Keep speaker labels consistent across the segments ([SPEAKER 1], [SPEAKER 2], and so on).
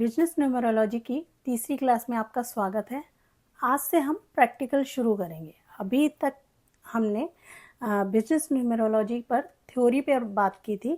[SPEAKER 1] Business numerology की तीसरी class में आपका स्वागत है। आज से हम प्रैक्टिकल शुरू करेंगे। अभी तक हमने बिजनेस न्यूमरोलॉजी पर थ्योरी पर बात की थी।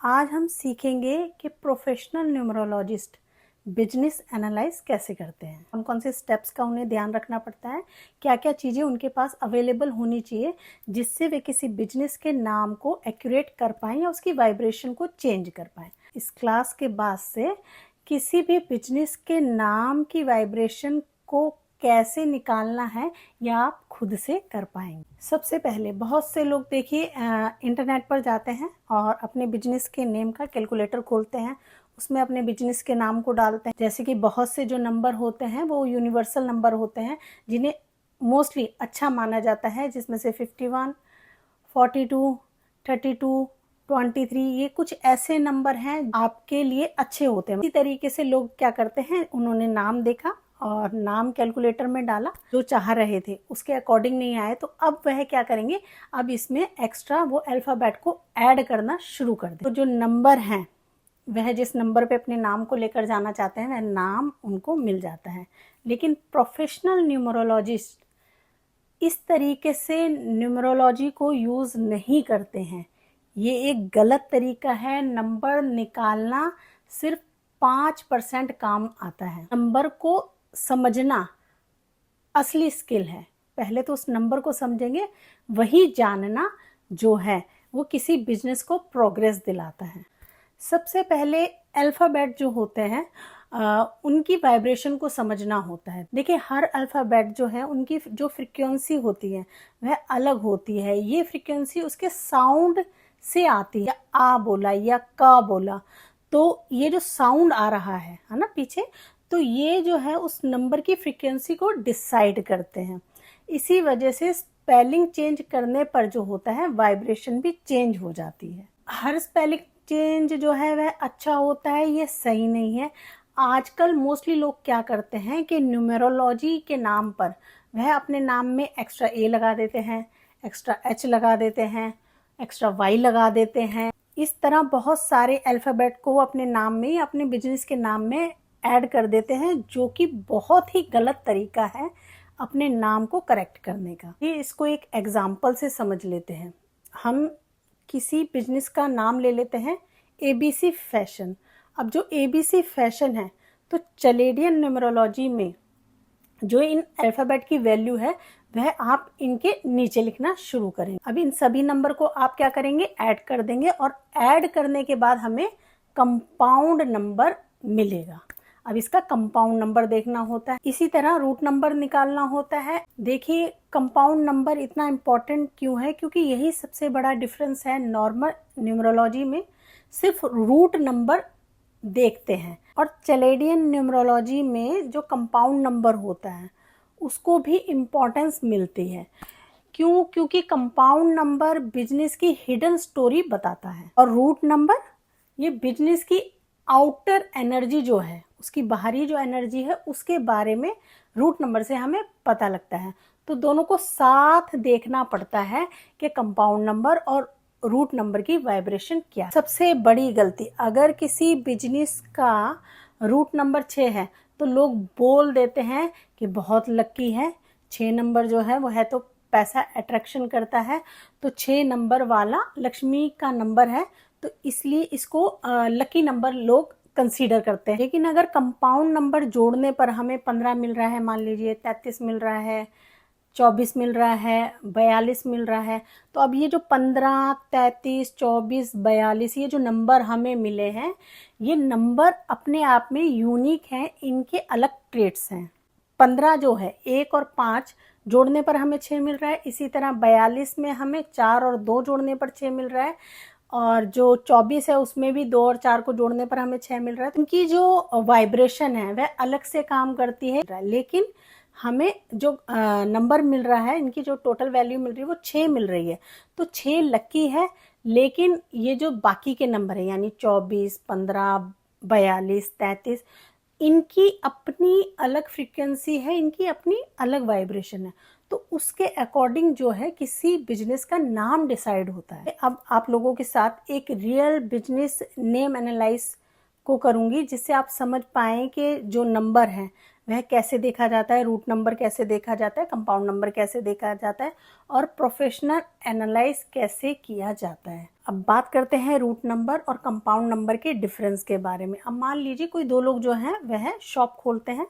[SPEAKER 1] आज हम सीखेंगे कि प्रोफेशनल न्यूमरोलॉजिस्ट बिजनेस एनालाइज कैसे करते हैं, कौन कौन से स्टेप्स का उन्हें ध्यान रखना पड़ता है, क्या क्या चीज़ें उनके पास अवेलेबल होनी चाहिए जिससे वे किसी बिजनेस के नाम को एक्यूरेट कर पाएँ या उसकी वाइब्रेशन को चेंज कर पाएँ। इस क्लास के बाद से किसी भी बिजनेस के नाम की वाइब्रेशन को कैसे निकालना है या आप खुद से कर पाएंगे। सबसे पहले बहुत से लोग देखिए इंटरनेट पर जाते हैं और अपने बिजनेस के नेम का कैलकुलेटर खोलते हैं, उसमें अपने बिजनेस के नाम को डालते हैं। जैसे कि बहुत से जो नंबर होते हैं वो यूनिवर्सल नंबर होते हैं जिन्हें मोस्टली अच्छा माना जाता है, जिसमें से 51, 42, 32, 23 ये कुछ ऐसे नंबर हैं आपके लिए अच्छे होते हैं। इसी तरीके से लोग क्या करते हैं, उन्होंने नाम देखा और नाम कैलकुलेटर में डाला, जो चाह रहे थे उसके अकॉर्डिंग नहीं आए तो अब वह क्या करेंगे, अब इसमें एक्स्ट्रा वो अल्फ़ाबेट को ऐड करना शुरू कर दें। तो जो नंबर हैं वह जिस नंबर पे अपने नाम को लेकर जाना चाहते हैं वह नाम उनको मिल जाता है। लेकिन प्रोफेशनल न्यूमरोलॉजिस्ट इस तरीके से न्यूमरोलॉजी को यूज़ नहीं करते हैं। ये एक गलत तरीका है। नंबर निकालना सिर्फ 5% काम आता है। नंबर को समझना असली स्किल है। पहले तो उस नंबर को समझेंगे, वही जानना जो है वो किसी बिजनेस को प्रोग्रेस दिलाता है। सबसे पहले अल्फ़ाबेट जो होते हैं उनकी वाइब्रेशन को समझना होता है। देखिए हर अल्फ़ाबेट जो है उनकी जो फ्रीक्वेंसी होती है वह अलग होती है। ये फ्रीक्वेंसी उसके साउंड से आती है। आ बोला या का बोला तो ये जो साउंड आ रहा है ना पीछे, तो ये जो है उस नंबर की फ्रीक्वेंसी को डिसाइड करते हैं। इसी वजह से स्पेलिंग चेंज करने पर जो होता है वाइब्रेशन भी चेंज हो जाती है। हर स्पेलिंग चेंज जो है वह अच्छा होता है ये सही नहीं है। आजकल मोस्टली लोग क्या करते हैं कि न्यूमरोलॉजी के नाम पर वह अपने नाम में एक्स्ट्रा ए लगा देते हैं, एक्स्ट्रा एच लगा देते हैं, एक्स्ट्रा वाई लगा देते हैं। इस तरह बहुत सारे अल्फ़ाबेट को अपने नाम में, अपने बिजनेस के नाम में ऐड कर देते हैं, जो कि बहुत ही गलत तरीका है अपने नाम को करेक्ट करने का। ये इसको एक एग्जाम्पल से समझ लेते हैं। हम किसी बिजनेस का नाम ले लेते हैं ABC फैशन। अब जो ABC फैशन है तो चलेडियन न्यूमरोलॉजी में जो इन अल्फ़ाबेट की वैल्यू है वह आप इनके नीचे लिखना शुरू करेंगे। अब इन सभी नंबर को आप क्या करेंगे, ऐड कर देंगे और ऐड करने के बाद हमें कंपाउंड नंबर मिलेगा। अब इसका कंपाउंड नंबर देखना होता है। इसी तरह रूट नंबर निकालना होता है। देखिए कंपाउंड नंबर इतना इम्पोर्टेंट क्यों है, क्योंकि यही सबसे बड़ा डिफरेंस है। नॉर्मल न्यूमरोलॉजी में सिर्फ रूट नंबर देखते हैं और चलेडियन न्यूमरोलॉजी में जो कंपाउंड नंबर होता है उसको भी इम्पोर्टेंस मिलती है। क्यों? क्योंकि कंपाउंड नंबर बिजनेस की हिडन स्टोरी बताता है और रूट नंबर ये बिजनेस की आउटर एनर्जी जो है, उसकी बाहरी जो एनर्जी है उसके बारे में रूट नंबर से हमें पता लगता है। तो दोनों को साथ देखना पड़ता है कि कंपाउंड नंबर और रूट नंबर की वाइब्रेशन क्या। सबसे बड़ी गलती, अगर किसी बिजनेस का रूट नंबर 6 है तो लोग बोल देते हैं कि बहुत लकी है, 6 नंबर जो है वो है तो पैसा अट्रैक्शन करता है, तो 6 नंबर वाला लक्ष्मी का नंबर है तो इसलिए इसको लकी नंबर लोग कंसीडर करते हैं। लेकिन अगर कंपाउंड नंबर जोड़ने पर हमें 15 मिल रहा है, मान लीजिए 33 मिल रहा है, 24 मिल रहा है, 42 मिल रहा है, तो अब ये जो 15, 33, 24, 42 ये जो नंबर हमें मिले हैं, ये नंबर अपने आप में यूनिक हैं, इनके अलग ट्रेट्स हैं। 15 जो है 1 और 5 जोड़ने पर हमें 6 मिल रहा है। इसी तरह 42 में हमें 4 और 2 जोड़ने पर 6 मिल रहा है और जो 24 है उसमें भी 2 और 4 को जोड़ने पर हमें 6 मिल रहा है। इनकी जो वाइब्रेशन है वह अलग से काम करती है, लेकिन हमें जो नंबर मिल रहा है, इनकी जो टोटल वैल्यू मिल रही है वो 6 मिल रही है। तो 6 लकी है, लेकिन ये जो बाकी के नंबर है यानी 24, 15, 42, 33 इनकी अपनी अलग फ्रीक्वेंसी है, इनकी अपनी अलग वाइब्रेशन है। तो उसके अकॉर्डिंग जो है किसी बिजनेस का नाम डिसाइड होता है। अब आप लोगों के साथ एक रियल बिजनेस नेम एनालाइज को करूँगी, जिससे आप समझ पाएँ कि जो नंबर है वह कैसे देखा जाता है, रूट नंबर कैसे देखा जाता है, कंपाउंड नंबर कैसे देखा जाता है और प्रोफेशनल एनालाइज कैसे किया जाता है। अब बात करते हैं रूट नंबर और कंपाउंड नंबर के डिफरेंस के बारे में। अब मान लीजिए कोई दो लोग जो हैं वह शॉप खोलते हैं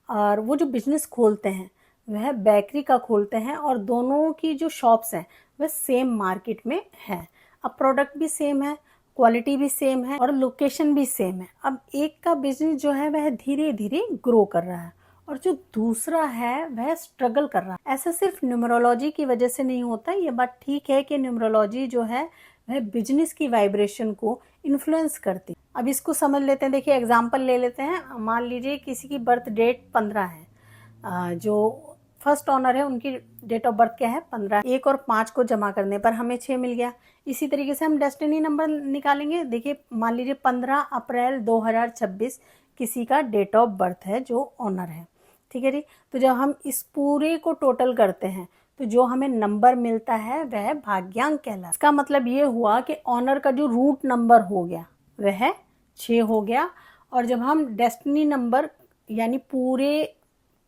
[SPEAKER 1] और वो जो बिजनेस खोलते हैं वह बेकरी का खोलते हैं और दोनों की जो शॉप्स हैं वह सेम मार्केट में है। अब प्रोडक्ट भी सेम है, क्वालिटी भी सेम है और लोकेशन भी सेम है। अब एक का बिजनेस जो है वह धीरे धीरे ग्रो कर रहा है और जो दूसरा है वह स्ट्रगल कर रहा है। ऐसा सिर्फ न्यूमरोलॉजी की वजह से नहीं होता। ये बात ठीक है कि न्यूमरोलॉजी जो है वह बिजनेस की वाइब्रेशन को इन्फ्लुएंस करती। अब इसको समझ लेते हैं। देखिए एग्जांपल ले लेते हैं। मान लीजिए किसी की बर्थ डेट 15 है, जो फर्स्ट ऑनर है उनकी डेट ऑफ बर्थ क्या है 15। 1 और 5 को जमा करने पर हमें 6 मिल गया। इसी तरीके से हम डेस्टिनी नंबर निकालेंगे। देखिए मान लीजिए 15 अप्रैल 2026 किसी का डेट ऑफ बर्थ है जो ऑनर है, ठीक है जी। तो जब हम इस पूरे को टोटल करते हैं तो जो हमें नंबर मिलता है वह भाग्यांक कहलाता है। इसका मतलब ये हुआ कि ऑनर का जो रूट नंबर हो गया वह 6 हो गया और जब हम डेस्टिनी नंबर यानी पूरे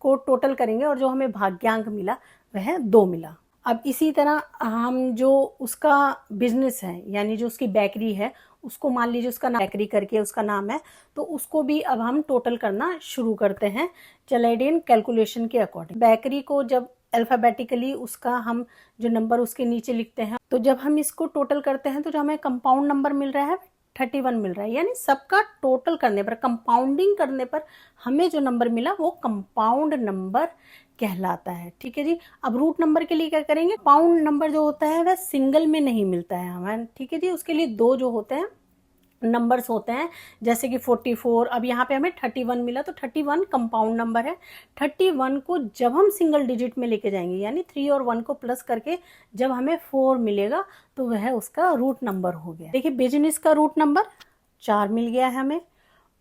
[SPEAKER 1] को टोटल करेंगे और जो हमें भाग्यांक मिला वह 2 मिला। अब इसी तरह हम जो उसका बिजनेस है यानी जो उसकी बेकरी है उसको मान लीजिए उसका नाम बेकरी करके उसका नाम है, तो उसको भी अब हम टोटल करना शुरू करते हैं चलेडियन कैलकुलेशन के अकॉर्डिंग। बेकरी को जब अल्फाबेटिकली उसका हम जो नंबर उसके नीचे लिखते हैं, तो जब हम इसको टोटल करते हैं तो जो हमें कंपाउंड नंबर मिल रहा है 31 मिल रहा है। यानी सबका टोटल करने पर, कंपाउंडिंग करने पर हमें जो नंबर मिला वो कंपाउंड नंबर कहलाता है, ठीक है जी। अब रूट नंबर के लिए क्या करेंगे, कंपाउंड नंबर जो होता है वह सिंगल में नहीं मिलता है हमें, ठीक है जी। उसके लिए दो जो होते हैं नंबर्स होते हैं, जैसे कि 44। अब यहाँ पे हमें 31 मिला तो 31 कंपाउंड नंबर है। 31 को जब हम सिंगल डिजिट में लेके जाएंगे यानी 3 और 1 को प्लस करके जब हमें 4 मिलेगा तो वह उसका रूट नंबर हो गया। देखिए बिजनेस का रूट नंबर 4 मिल गया है हमें।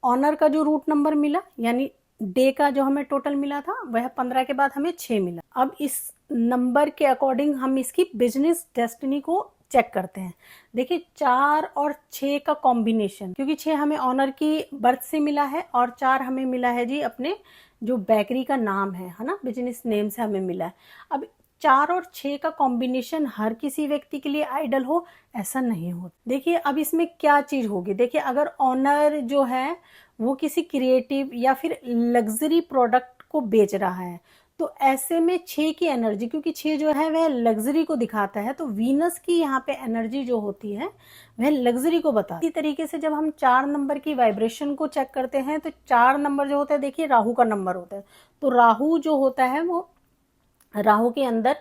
[SPEAKER 1] ऑनर का जो रूट नंबर मिला यानी डे का जो हमें टोटल मिला था वह 15 के बाद हमें 6 मिला। अब इस नंबर के अकॉर्डिंग हम इसकी बिजनेस डेस्टिनी को चेक करते हैं। देखिए 4 और 6 का कॉम्बिनेशन, क्योंकि 6 हमें ऑनर की बर्थ से मिला है और 4 हमें मिला है जी अपने जो बेकरी का नाम है ना, बिजनेस नेम से हमें मिला है। अब 4 और 6 का कॉम्बिनेशन हर किसी व्यक्ति के लिए आइडल हो ऐसा नहीं होता। देखिए अब इसमें क्या चीज होगी, देखिए अगर ऑनर जो है वो किसी क्रिएटिव या फिर लग्जरी प्रोडक्ट को बेच रहा है तो ऐसे में 6 की एनर्जी, क्योंकि 6 जो है वह लग्जरी को दिखाता है, तो वीनस की यहाँ पे एनर्जी जो होती है वह लग्जरी को बताती है। इसी तरीके से जब हम 4 नंबर की वाइब्रेशन को चेक करते हैं तो 4 नंबर जो होता है, देखिए राहु का नंबर होता है, तो राहु जो होता है वो राहु के अंदर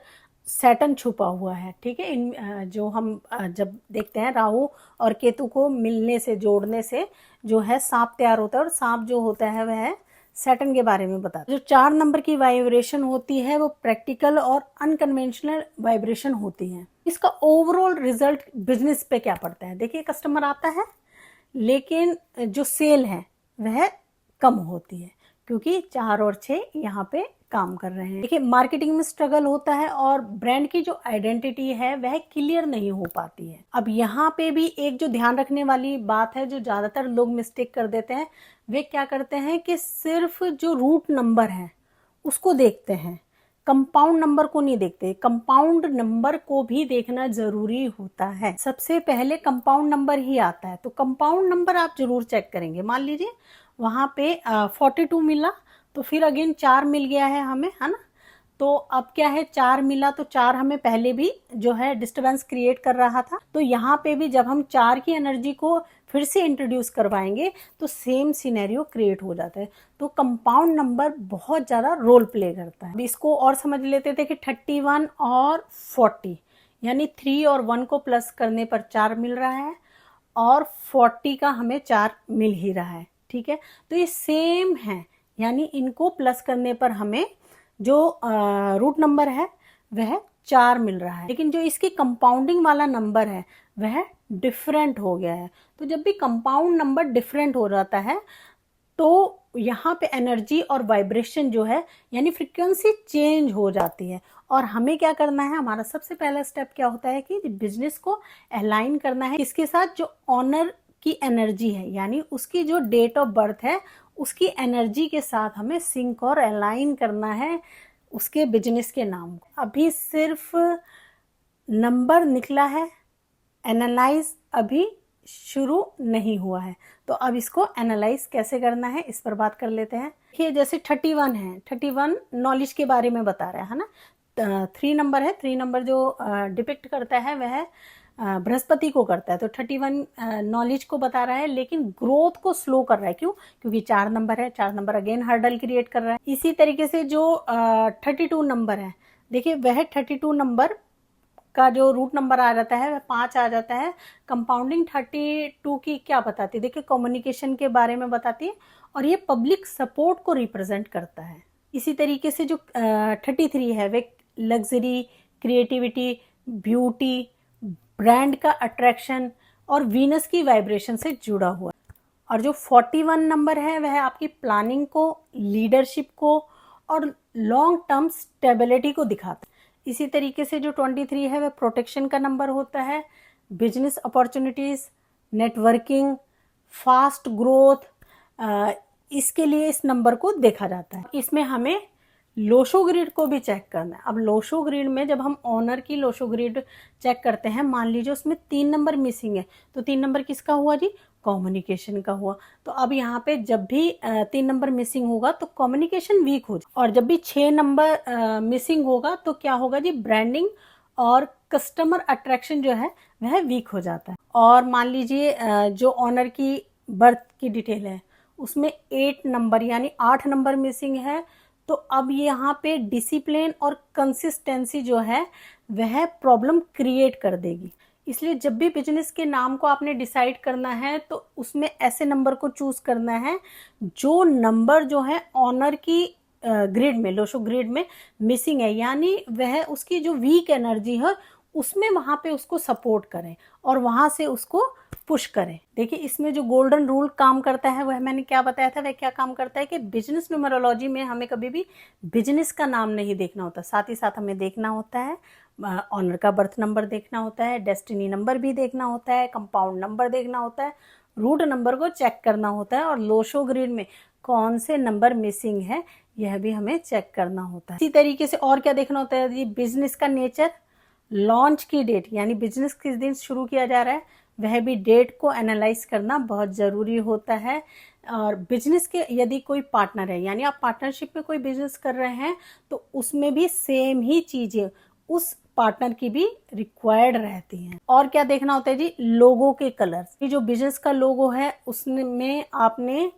[SPEAKER 1] सैटर्न छुपा हुआ है, ठीक है। इन जो हम जब देखते हैं राहु और केतु को मिलने से, जोड़ने से जो है सांप तैयार होता है और सांप जो होता है वह सैटर्न के बारे में बताता है। जो 4 नंबर की वाइब्रेशन होती है वो प्रैक्टिकल और अनकन्वेंशनल वाइब्रेशन होती है। इसका ओवरऑल रिजल्ट बिजनेस पे क्या पड़ता है, देखिए कस्टमर आता है लेकिन जो सेल है वह कम होती है क्योंकि 4 और 6 यहाँ पे काम कर रहे हैं। देखिए मार्केटिंग में स्ट्रगल होता है और ब्रांड की जो आइडेंटिटी है वह क्लियर नहीं हो पाती है। अब यहाँ पे भी एक जो ध्यान रखने वाली बात है जो ज्यादातर लोग मिस्टेक कर देते हैं, वे क्या करते हैं कि सिर्फ जो रूट नंबर है उसको देखते हैं, कंपाउंड नंबर को नहीं देखते। कंपाउंड नंबर को भी देखना जरूरी होता है। सबसे पहले कंपाउंड नंबर ही आता है, तो कंपाउंड नंबर आप जरूर चेक करेंगे। मान लीजिए वहां पे 42 मिला तो फिर अगेन 4 मिल गया है हमें, है ना। तो अब क्या है, 4 मिला तो 4 हमें पहले भी जो है डिस्टर्बेंस क्रिएट कर रहा था, तो यहाँ पे भी जब हम 4 की एनर्जी को फिर से इंट्रोड्यूस करवाएंगे तो सेम सिनेरियो क्रिएट हो जाता है। तो कंपाउंड नंबर बहुत ज्यादा रोल प्ले करता है। इसको और समझ लेते थे कि 31 और 40 यानी 3 और 1 को प्लस करने पर 4 मिल रहा है और 40 का हमें 4 मिल ही रहा है, ठीक है। तो ये सेम है, यानी इनको प्लस करने पर हमें जो रूट नंबर है वह 4 मिल रहा है, लेकिन जो इसकी कंपाउंडिंग वाला नंबर है वह डिफरेंट हो गया है। तो जब भी कंपाउंड नंबर डिफरेंट हो जाता है तो यहाँ पे एनर्जी और वाइब्रेशन जो है यानी फ्रीक्वेंसी चेंज हो जाती है। और हमें क्या करना है, हमारा सबसे पहला स्टेप क्या होता है कि बिजनेस को अलाइन करना है इसके साथ जो ऑनर की एनर्जी है, यानी उसकी जो डेट ऑफ बर्थ है उसकी एनर्जी के साथ हमें सिंक और अलाइन करना है उसके बिजनेस के नाम को। अभी सिर्फ नंबर निकला है, एनालाइज अभी शुरू नहीं हुआ है, तो अब इसको एनालाइज कैसे करना है इस पर बात कर लेते हैं। देखिए जैसे 31 है, 31 नॉलेज के बारे में बता रहा है ना। 3 नंबर है, 3 नंबर जो डिपिक्ट करता है वह बृहस्पति को करता है, तो 31 नॉलेज को बता रहा है, लेकिन ग्रोथ को स्लो कर रहा है। क्यों? क्योंकि 4 नंबर है, 4 नंबर अगेन हर्डल क्रिएट कर रहा है। इसी तरीके से जो 32 नंबर है, देखिए वह 32 नंबर का जो रूट नंबर आ जाता है वह 5 आ जाता है। कंपाउंडिंग 32 की क्या बताती है? देखिए कम्युनिकेशन के बारे में बताती है और ये पब्लिक सपोर्ट को रिप्रेजेंट करता है। इसी तरीके से जो 33 है वह लग्जरी, क्रिएटिविटी, ब्यूटी, ब्रांड का अट्रैक्शन और वीनस की वाइब्रेशन से जुड़ा हुआ है। और जो 41 नंबर है वह आपकी प्लानिंग को, लीडरशिप को और लॉन्ग टर्म स्टेबिलिटी को दिखाता है। इसी तरीके से जो 23 है वह प्रोटेक्शन का नंबर होता है, business opportunities, networking, fast growth, इसके लिए इस नंबर को देखा जाता है। इसमें हमें लोशो ग्रिड को भी चेक करना है। अब लोशो ग्रिड में जब हम ऑनर की लोशो ग्रिड चेक करते हैं, मान लीजिए उसमें 3 नंबर मिसिंग है, तो 3 नंबर किसका हुआ जी? कम्युनिकेशन का हुआ। तो अब यहाँ पे जब भी 3 नंबर मिसिंग होगा तो कम्युनिकेशन वीक हो जाए, और जब भी 6 नंबर मिसिंग होगा तो क्या होगा जी? ब्रांडिंग और कस्टमर अट्रैक्शन जो है वह वीक हो जाता है। और मान लीजिए जो ऑनर की बर्थ की डिटेल है उसमें 8 नंबर यानी 8 नंबर मिसिंग है, तो अब यहाँ पे डिसिप्लिन और कंसिस्टेंसी जो है वह प्रॉब्लम क्रिएट कर देगी। इसलिए जब भी बिजनेस के नाम को आपने डिसाइड करना है तो उसमें ऐसे नंबर को चूज करना है जो नंबर जो है ऑनर की ग्रिड में, लोशो ग्रिड में मिसिंग है, यानी वह उसकी जो वीक एनर्जी है उसमें वहां पे उसको सपोर्ट करें और वहां से उसको पुश करें। देखिए इसमें जो गोल्डन रूल काम करता है वह मैंने क्या बताया था, वह क्या काम करता है कि बिजनेस न्यूमरोलॉजी में हमें कभी भी बिजनेस का नाम नहीं देखना होता, साथ ही साथ हमें देखना होता है ऑनर का बर्थ नंबर देखना होता है, डेस्टिनी नंबर भी देखना होता है, कंपाउंड नंबर देखना होता है, रूट नंबर को चेक करना होता है, और लोशो ग्रिड में कौन से नंबर मिसिंग है यह भी हमें चेक करना होता है। इसी तरीके से और क्या देखना होता है, बिजनेस का नेचर, लॉन्च की डेट यानी बिजनेस किस दिन शुरू किया जा रहा है वह भी डेट को एनालाइज करना बहुत ज़रूरी होता है। और बिजनेस के यदि कोई पार्टनर है यानी आप पार्टनरशिप में कोई बिजनेस कर रहे हैं तो उसमें भी सेम ही चीज़ें उस पार्टनर की भी रिक्वायर्ड रहती हैं। और क्या देखना होता है जी? लोगो के कलर्स। ये जो बिजनेस का लोगो है उसमें आपने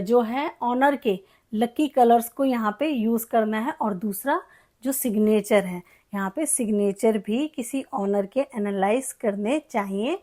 [SPEAKER 1] जो है ऑनर के लकी कलर्स को यहाँ पे यूज़ करना है। और दूसरा जो सिग्नेचर है, यहाँ पे सिग्नेचर भी किसी ऑनर के एनालाइज करने चाहिए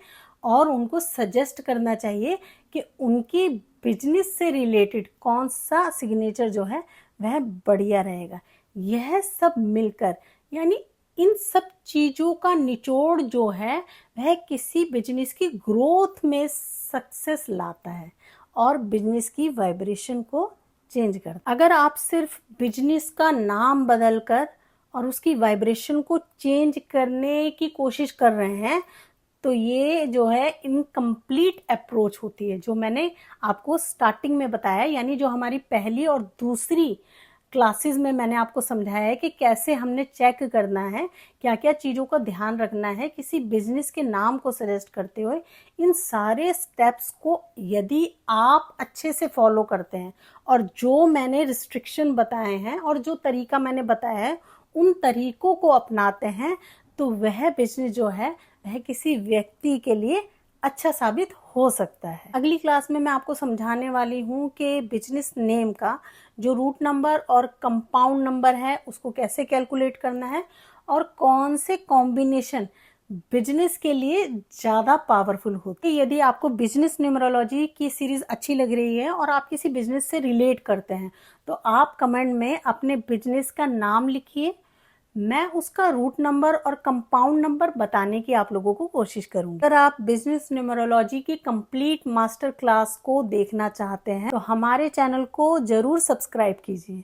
[SPEAKER 1] और उनको सजेस्ट करना चाहिए कि उनकी बिजनेस से रिलेटेड कौन सा सिग्नेचर जो है वह बढ़िया रहेगा। यह सब मिलकर यानी इन सब चीज़ों का निचोड़ जो है वह किसी बिजनेस की ग्रोथ में सक्सेस लाता है और बिजनेस की वाइब्रेशन को चेंज करता है। अगर आप सिर्फ बिजनेस का नाम बदलकर और उसकी वाइब्रेशन को चेंज करने की कोशिश कर रहे हैं तो ये जो है इनकम्प्लीट अप्रोच होती है, जो मैंने आपको स्टार्टिंग में बताया, यानी जो हमारी पहली और दूसरी क्लासेस में मैंने आपको समझाया है कि कैसे हमने चेक करना है, क्या क्या चीज़ों का ध्यान रखना है किसी बिजनेस के नाम को सजेस्ट करते हुए। इन सारे स्टेप्स को यदि आप अच्छे से फॉलो करते हैं और जो मैंने रिस्ट्रिक्शन बताए हैं और जो तरीका मैंने बताया है उन तरीकों को अपनाते हैं तो वह बिजनेस जो है वह किसी व्यक्ति के लिए अच्छा साबित हो सकता है। अगली क्लास में मैं आपको समझाने वाली हूँ कि बिजनेस नेम का जो रूट नंबर और कंपाउंड नंबर है उसको कैसे कैलकुलेट करना है और कौन से कॉम्बिनेशन बिजनेस के लिए ज़्यादा पावरफुल होती है। यदि आपको बिजनेस न्यूमरोलॉजी की सीरीज़ अच्छी लग रही है और आप किसी बिजनेस से रिलेट करते हैं तो आप कमेंट में अपने बिजनेस का नाम लिखिए, मैं उसका रूट नंबर और कंपाउंड नंबर बताने की आप लोगों को कोशिश करूंगी। अगर आप बिजनेस न्यूमरोलॉजी की कंप्लीट मास्टर क्लास को देखना चाहते हैं तो हमारे चैनल को जरूर सब्सक्राइब कीजिए।